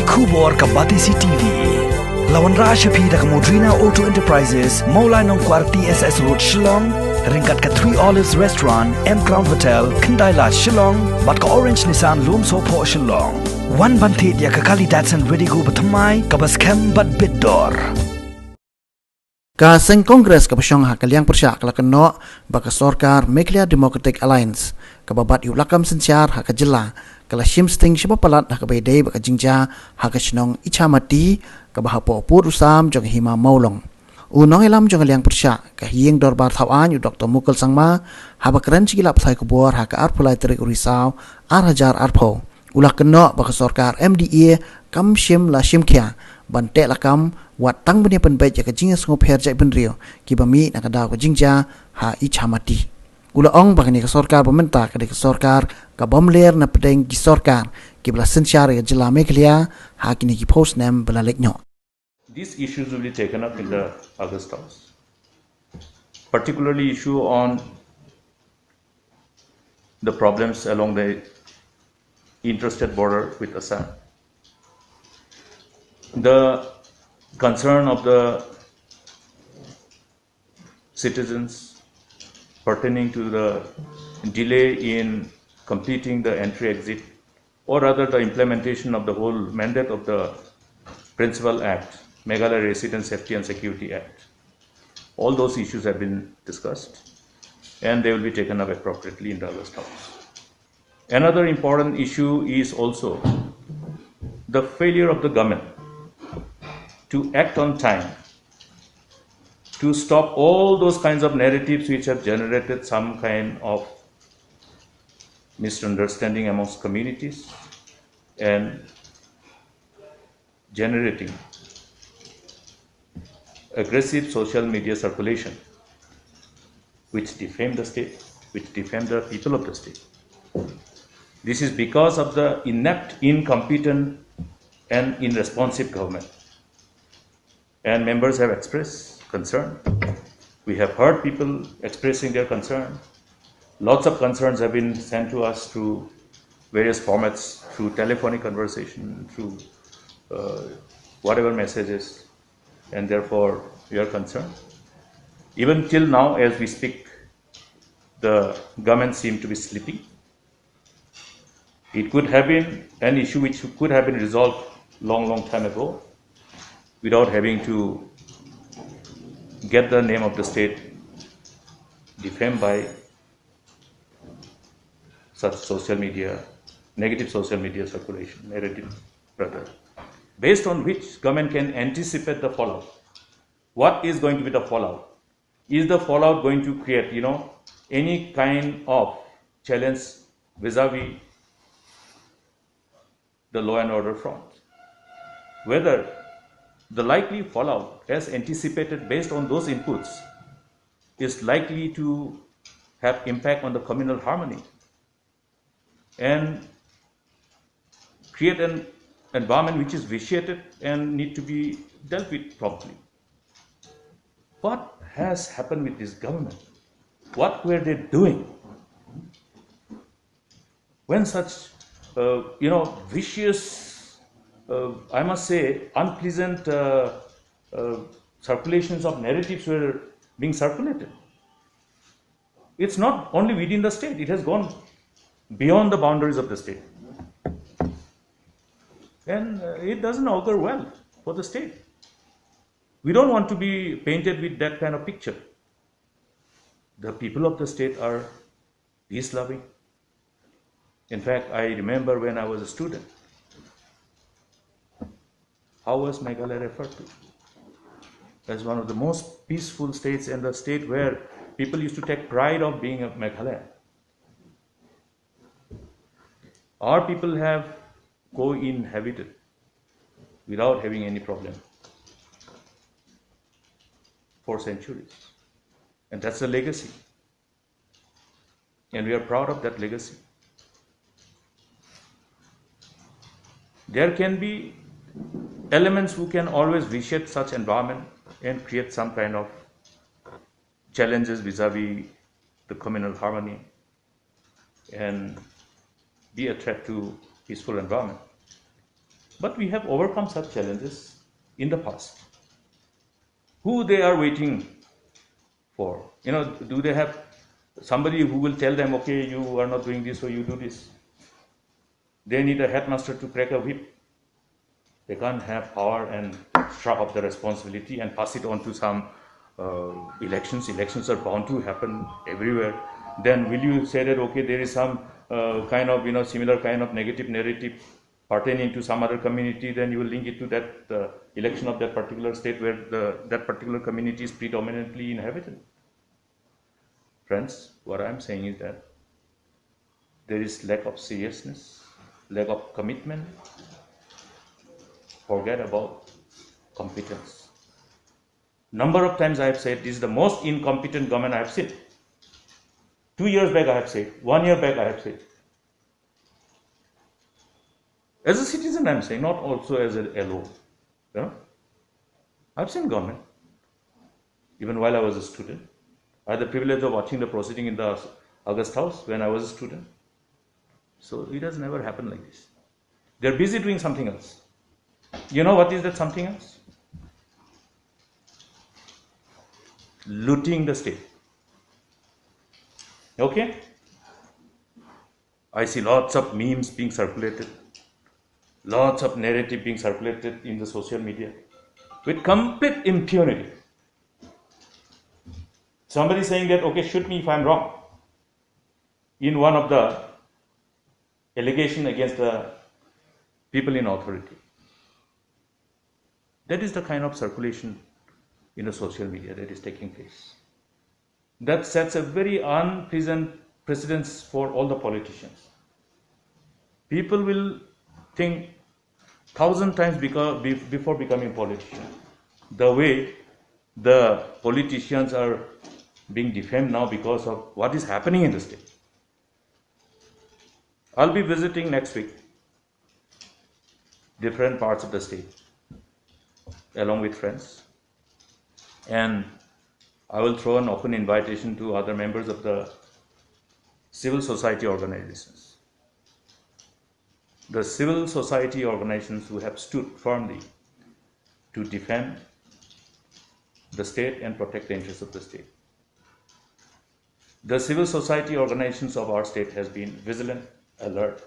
Kubor Kabatisi TV. Lawan Rashapi dak Modrina Auto Enterprises, Maulai Nongkwar TSS Road Shillong, Ringkat ka 3 Olives Restaurant, M Crown Hotel, Kendaila Shillong, bat ka Orange Nissan Loom Sopo Shillong. One bantit ya kakali Datsun ready go batamai, kabas kem bat bidor. Ka seng Kongres ka pasyong hakaliang persyak la Kynnoh baka Sorkar Meklia Democratic Alliance ka babat yu lakam sensyar haka jela kala Shim sting siapa Palat haka baydey baka Jingjia haka shinong Ichamati ka bahapo pur usam jong hima maulong unong ilam jong aliang persyak ka hiyeng dorbar thawan yu Dr. Mukul sangma haba keren chigilap sai kubor haka arpulai terik urisau hajar arpo ulah Kynnoh baka Sorkar MDE kam Shim la Shimkia bante lakam wat tang bani penbaik ya kajing sngop her jai penrio ki bami nakada ko Jingjia ha Ichamati ula ong bagani ka Sorkar pemerintah ka Sorkar ka bomler na pedeng ki Sorkar ki bla sensyar ya jela Meklia ha kini ki post name bla leknyo. These issues will be taken up in the August House, particularly issue on the problems along the interstate border with Assam. The concern of the citizens pertaining to the delay in completing the entry-exit or rather the implementation of the whole mandate of the Principal Act, Meghalaya Resident Safety and Security Act. All those issues have been discussed and they will be taken up appropriately in the August House. Another important issue is also the failure of the government to act on time, to stop all those kinds of narratives which have generated some kind of misunderstanding amongst communities and generating aggressive social media circulation which defame the state, which defame the people of the state. This is because of the inept, incompetent and irresponsive government. And members have expressed concern. We have heard people expressing their concern. Lots of concerns have been sent to us through various formats, through telephonic conversation, through whatever messages, and therefore we are concerned. Even till now, as we speak, the government seems to be sleeping. It could have been an issue which could have been resolved long time ago, without having to get the name of the state defamed by such social media, negative social media circulation, narrative rather, based on which government can anticipate the fallout. What is going to be the fallout? Is the fallout going to create, any kind of challenge vis-a-vis the law and order front? Whether the likely fallout, as anticipated based on those inputs, is likely to have impact on the communal harmony and create an environment which is vitiated and need to be dealt with properly. What has happened with this government? What were they doing when such, vicious, I must say, unpleasant circulations of narratives were being circulated? It's not only within the state, it has gone beyond the boundaries of the state. And it doesn't augur well for the state. We don't want to be painted with that kind of picture. The people of the state are peace-loving. In fact, I remember when I was a student, how was Meghalaya referred to? As one of the most peaceful states and the state where people used to take pride of being a Meghalaya. Our people have co-inhabited without having any problem for centuries. And that's a legacy. And we are proud of that legacy. There can be elements who can always vitiate such environment and create some kind of challenges vis-a-vis the communal harmony and be a threat to peaceful environment. But we have overcome such challenges in the past. Who they are waiting for? Do they have somebody who will tell them, okay, you are not doing this, so you do this? They need a headmaster to crack a whip. They can't have power and shrug off the responsibility and pass it on to some elections. Elections are bound to happen everywhere. Then will you say that, okay, there is some kind of, similar kind of negative narrative pertaining to some other community, then you will link it to that election of that particular state where that particular community is predominantly inhabited. Friends, what I am saying is that there is lack of seriousness, lack of commitment. Forget about competence. Number of times I have said this is the most incompetent government I have seen. 2 years back I have said, 1 year back I have said. As a citizen I am saying, not also as a LO. I have seen government. Even while I was a student. I had the privilege of watching the proceeding in the August House when I was a student. So it has never happened like this. They are busy doing something else. You know what is that something else? Looting the state. Okay? I see lots of memes being circulated, lots of narrative being circulated in the social media with complete impunity. Somebody saying that, okay, shoot me if I'm wrong, in one of the allegations against the people in authority. That is the kind of circulation in the social media that is taking place. That sets a very unpleasant precedence for all the politicians. People will think 1,000 times before becoming politicians. The way the politicians are being defamed now because of what is happening in the state. I'll be visiting next week different parts of the state along with friends, and I will throw an open invitation to other members of the civil society organizations. The civil society organizations who have stood firmly to defend the state and protect the interests of the state. The civil society organizations of our state has been vigilant, alert.